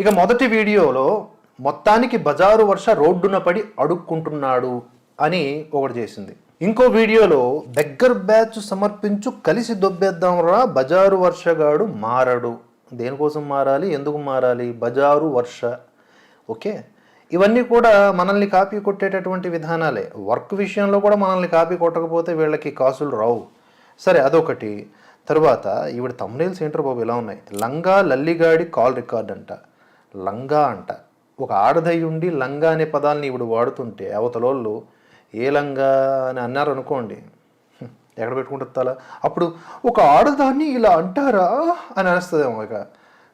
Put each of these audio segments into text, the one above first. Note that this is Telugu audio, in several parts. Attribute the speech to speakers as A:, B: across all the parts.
A: ఇక మొదటి వీడియోలో మొత్తానికి బజారు వర్ష రోడ్డున పడి అడుక్కుంటున్నాడు అని ఒకటి చేసింది. ఇంకో వీడియోలో బెగ్గర్ బ్యాచ్ సమర్పించు కలిసి దొబ్బేద్దాంరా బజారు వర్షగాడు మారడు. దేనికోసం మారాలి, ఎందుకు మారాలి? బజారు వర్ష. ఓకే, ఇవన్నీ కూడా మనల్ని కాపీ కొట్టేటటువంటి విధానాలే. వర్క్ విషయంలో కూడా మనల్ని కాపీ కొట్టకపోతే వీళ్ళకి కాసులు రావు. సరే, అదొకటి. తర్వాత ఈవిడ థంబ్నెయిల్స్ ఏంటో బాబు ఇలా ఉన్నాయి. లంగా లల్లిగాడి కాల్ రికార్డ్ అంట. లంగా అంట. ఒక ఆడదై ఉండి లంగా అనే పదాలని ఈవిడ వాడుతుంటే అవతలోళ్ళు ఏ లంగా అని అన్నారు అనుకోండి, ఎక్కడ పెట్టుకుంటుంది తల. అప్పుడు ఒక ఆడదాన్ని ఇలా అంటారా అని అనిస్తుందేమో. ఇక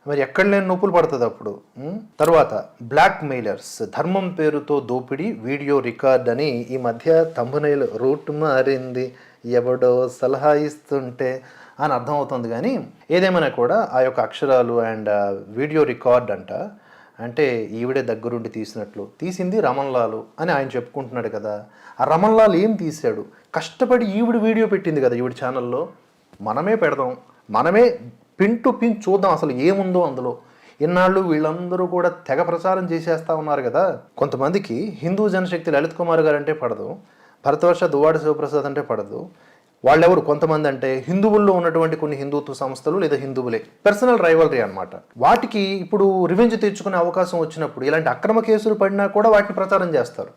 A: మరి ఎక్కడ లేని నొప్పులు పడుతుంది అప్పుడు. తర్వాత బ్లాక్ మెయిలర్స్, ధర్మం పేరుతో దోపిడీ వీడియో రికార్డ్ అని ఈ మధ్య థంబ్నెయిల్ రూట్ మారింది, ఎవడో సలహా ఇస్తుంటే అని అర్థమవుతుంది. కానీ ఏదేమైనా కూడా ఆ యొక్క అక్షరాలు అండ్ వీడియో రికార్డ్ అంట. అంటే ఈవిడే దగ్గరుండి తీసినట్లు. తీసింది రమణలాలు అని ఆయన చెప్పుకుంటున్నాడు కదా. ఆ రమణలాల్ ఏం తీశాడు? కష్టపడి ఈవిడ వీడియో పెట్టింది కదా ఈవిడ ఛానల్లో. మనమే పెడదాం, మనమే పిన్ టు పిన్ చూద్దాం అసలు ఏముందో అందులో. ఇన్నాళ్ళు వీళ్ళందరూ కూడా తెగ ప్రచారం చేసేస్తూ ఉన్నారు కదా. కొంతమందికి హిందూ జనశక్తి లలిత్ కుమార్ గారు అంటే పడదు, భరతవర్ష దువ్వాడ శివప్రసాద్ అంటే పడదు. వాళ్ళెవరు? కొంతమంది అంటే హిందువుల్లో ఉన్నటువంటి కొన్ని హిందుత్వ సంస్థలు లేదా హిందువులే. పర్సనల్ రైవలరీ అనమాట. వాటికి ఇప్పుడు రివెంజ్ తెచ్చుకునే అవకాశం వచ్చినప్పుడు ఇలాంటి అక్రమ కేసులు పడినా కూడా వాటిని ప్రచారం చేస్తారు.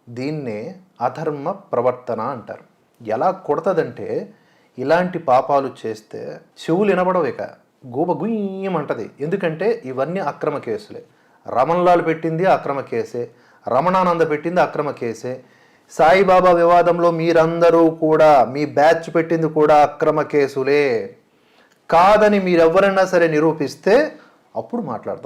A: దీన్నే అధర్మ ప్రవర్తన అంటారు. ఎలా కొడతదంటే, ఇలాంటి పాపాలు చేస్తే చెవులు వినబడవు, ఇక గూబ గుయ్యమంటది. ఎందుకంటే ఇవన్నీ అక్రమ కేసులే. రమణలాల్ పెట్టింది అక్రమ కేసే, రమణానంద పెట్టింది అక్రమ కేసే, సాయిబాబా వివాదంలో మీరందరూ కూడా మీ బ్యాచ్ పెట్టింది కూడా అక్రమ కేసులే. కాదని మీరెవరైనా సరే నిరూపిస్తే అప్పుడు మాట్లాడదాం.